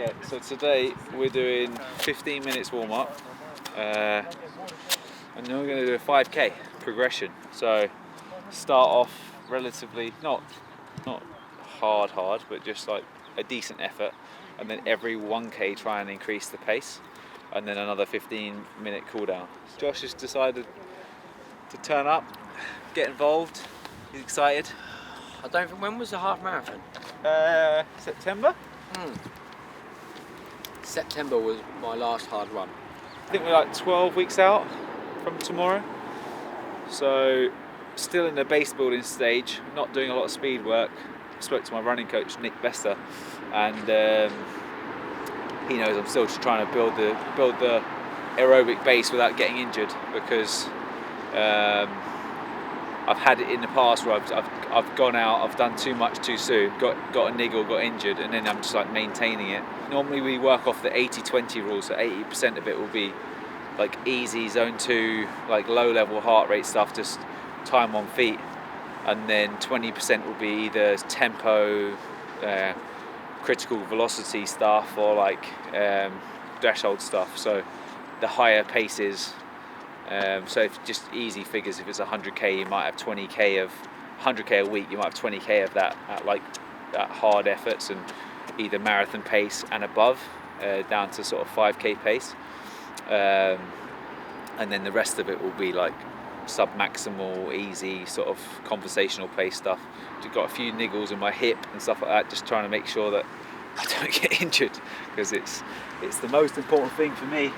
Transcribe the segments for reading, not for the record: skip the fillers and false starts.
Yeah, so today we're doing 15 minutes warm up and then we're going to do a 5k progression. So start off relatively, not hard, but just like a decent effort, and then every 1k try and increase the pace, and then another 15-minute cool down. Josh has decided to turn up, get involved. He's excited. I don't think, when was the half marathon? September? September was my last hard run. I think we're like 12 weeks out from tomorrow. So still in the base building stage, not doing a lot of speed work. Spoke to my running coach, Nick Bester, and he knows I'm still just trying to build the aerobic base without getting injured, because I've had it in the past where I've gone out, I've done too much too soon, got a niggle, got injured, and then I'm just like maintaining it. Normally we work off the 80-20 rule, so 80% of it will be like easy zone 2, like low level heart rate stuff, just time on feet, and then 20% will be either tempo, critical velocity stuff, or like threshold stuff. So the higher paces. So if just easy figures, if it's 100k, you might have 20k of 100k a week. You might have 20k of that at hard efforts, and either marathon pace and above, down to sort of 5k pace, and then the rest of it will be like sub-maximal, easy sort of conversational pace stuff. I've got a few niggles in my hip and stuff like that, just trying to make sure that I don't get injured, because it's the most important thing for me,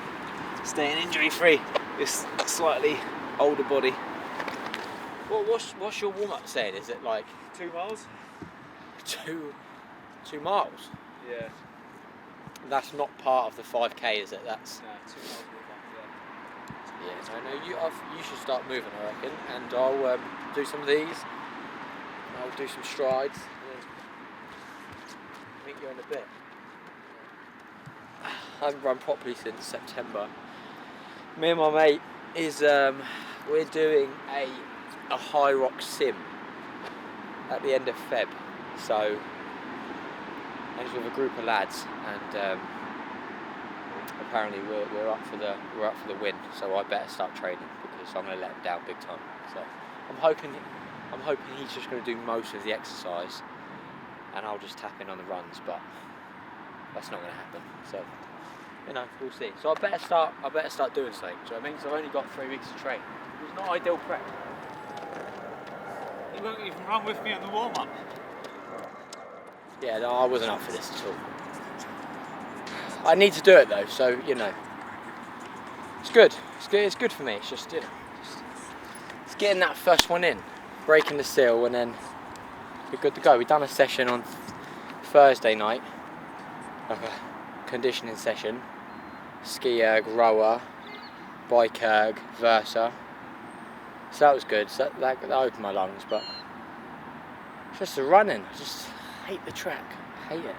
staying injury free. This slightly older body. Well, what's your warm up saying? Is it like 2 miles? 2 miles? Yeah. That's not part of the 5k, is it? That's No, 2 miles warm up, yeah. Yeah, no, you should start moving, I reckon, and I'll do some of these. I'll do some strides, and then meet you in a bit. I haven't run properly since September. Me and my mate we're doing a high rock sim at the end of Feb, so and it's with a group of lads, and apparently we're up for the win. So I better start training, because I'm going to let him down big time. So I'm hoping he's just going to do most of the exercise, and I'll just tap in on the runs, but that's not going to happen. So, you know, we'll see. So I better start doing something. Do you know what I mean? Because I've only got 3 weeks to train. It's not ideal prep. You won't even run with me on the warm up. Yeah, no, I wasn't up for this at all. I need to do it though, so you know, it's good. It's good for me. It's just, you know, it's getting that first one in, breaking the seal, and then we're good to go. We've done a session on Thursday night, like a conditioning session. Ski erg, rower, bike erg, versa. So that was good. So that opened my lungs, but it's just the running. I just hate the track. Hate it.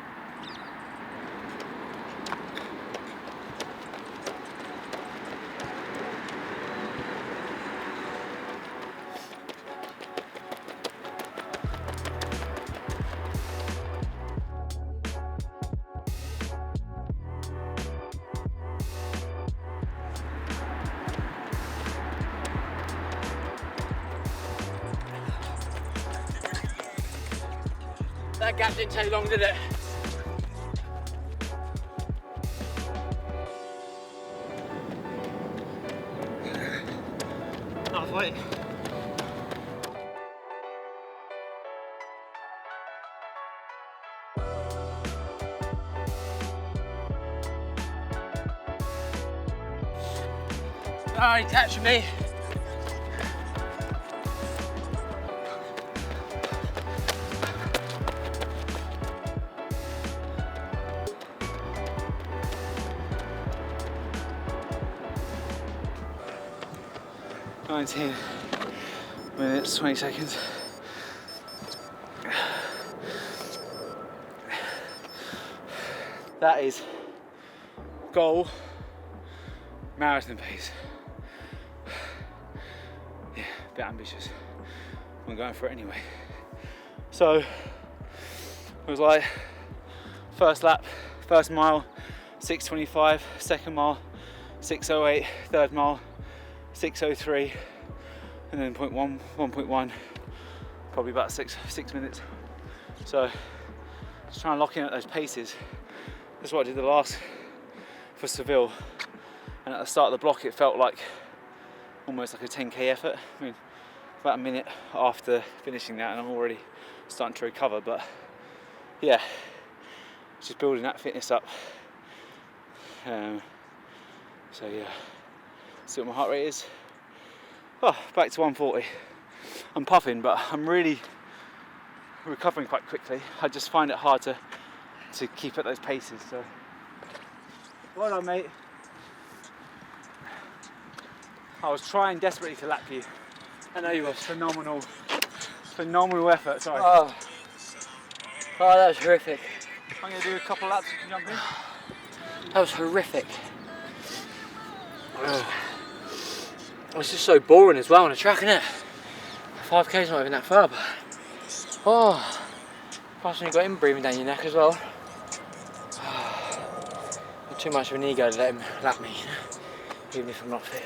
That gap didn't take long, did it? Halfway. Alright, catch me. "19 minutes, 20 seconds. That is goal marathon pace. Yeah, a bit ambitious. I'm going for it anyway. So it was like first lap First mile 6:25, second mile 6:08, third mile 6:03, and then 1.1 probably about six minutes. So just trying to lock in at those paces. That's what I did the last for Seville, and at the start of the block it felt like almost like a 10k effort. I mean, about a minute after finishing that and I'm already starting to recover, but yeah, just building that fitness up. So yeah, see what my heart rate is. Oh, back to 140. I'm puffing, but I'm really recovering quite quickly. I just find it hard to keep at those paces. So well done, mate. I was trying desperately to lap you. I know you were. Phenomenal effort. Sorry. Oh, that was horrific. I'm going to do a couple of laps. You can jump in. That was horrific. Oh. It's just so boring as well on the track, isn't it? 5k's not even that far, but plus when you've got him breathing down your neck as well. Not too much of an ego to let him lap me, even if I'm not fit.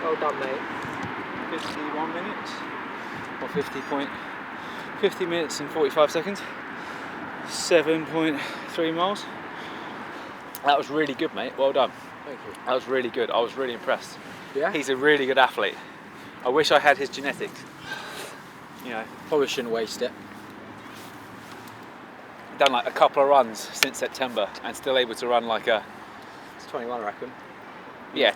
Well done, mate. 51 minutes, or 50 minutes and 45 seconds. 7.3 miles. That was really good, mate. Well done. Thank you. That was really good. I was really impressed. Yeah? He's a really good athlete. I wish I had his genetics. You know, Probably shouldn't waste it. done like a couple of runs since September and still able to run like a It's 21, I reckon.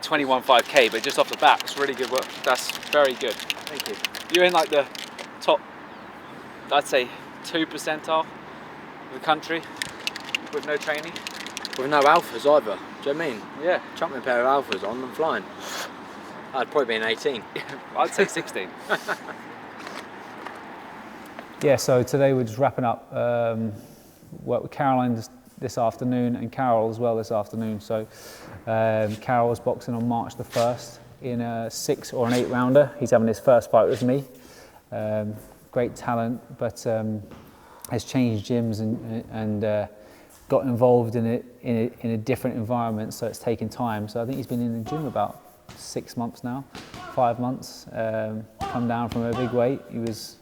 21 5k, but just off the bat, it's really good work. That's very good. Thank you. You're in like the top, I'd say 2 percentile of the country with no training. With no alphas either. Do you know what I mean? Yeah. Chuck me a pair of alphas on, I'm flying. I'd probably be an 18. I'd say 16. Yeah, so today we're just wrapping up work with Caroline this afternoon and Carol as well this afternoon. So Carol was boxing on March the 1st in a 6 or an 8 rounder. He's having his first fight with me. Great talent, but has changed gyms and got involved in a different environment, so it's taken time. So I think he's been in the gym about 6 months now, 5 months. Come down from a big weight. He was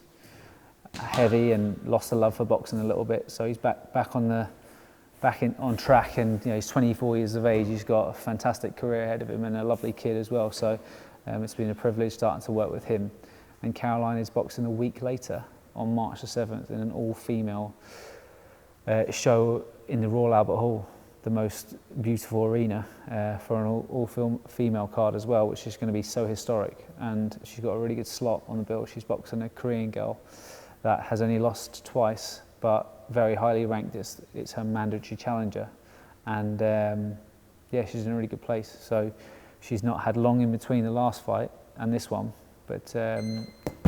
heavy and lost the love for boxing a little bit. So he's back on track, and you know, he's 24 years of age. He's got a fantastic career ahead of him and a lovely kid as well. So it's been a privilege starting to work with him. And Caroline is boxing a week later on March the 7th in an all-female show in the Royal Albert Hall, the most beautiful arena for an all-female card as well, which is going to be so historic. And she's got a really good slot on the bill. She's boxing a Korean girl that has only lost twice, but very highly ranked. It's her mandatory challenger, and yeah, she's in a really good place. So she's not had long in between the last fight and this one, but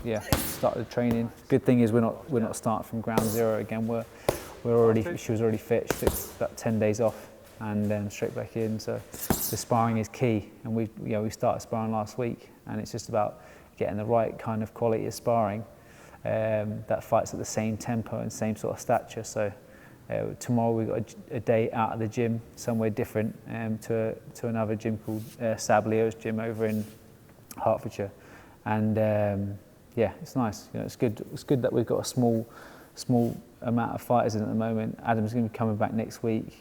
yeah, started the training. Good thing is we're not starting from ground zero again. She was already fit. She took about 10 days off and then straight back in. So the sparring is key, and we started sparring last week, and it's just about getting the right kind of quality of sparring that fights at the same tempo and same sort of stature. So tomorrow we've got a day out of the gym somewhere different to another gym called Sablio's gym over in Hertfordshire, and yeah, it's nice. You know, it's good that we've got a small amount of fighters in at the moment. Adam's going to be coming back next week.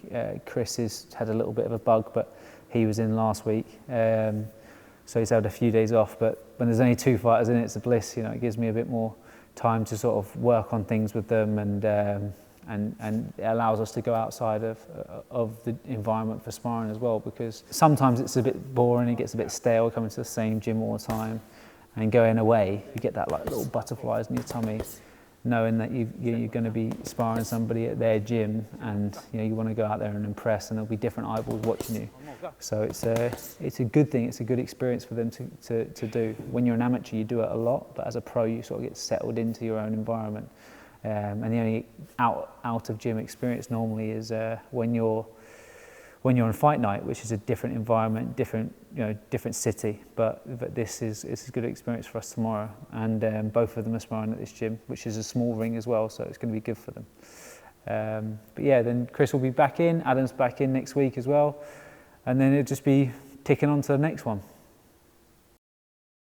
Chris has had a little bit of a bug, but he was in last week, so he's had a few days off. But when there's only 2 fighters in it, it's a bliss. You know, it gives me a bit more time to sort of work on things with them, and it allows us to go outside of the environment for sparring as well, because sometimes it's a bit boring, it gets a bit stale coming to the same gym all the time, and going away you get that like little butterflies in your tummy, knowing that you're going to be sparring somebody at their gym, and you want to go out there and impress, and there'll be different eyeballs watching you. So it's a good thing. It's a good experience for them to do. When you're an amateur, you do it a lot, but as a pro, you sort of get settled into your own environment. And the only out of gym experience normally is when you're when you're on fight night, which is a different environment, different city. But this is a good experience for us tomorrow, and both of them are sparring at this gym, which is a small ring as well, so it's going to be good for them. But yeah, then Chris will be back in, Adam's back in next week as well, and then it'll just be ticking on to the next one.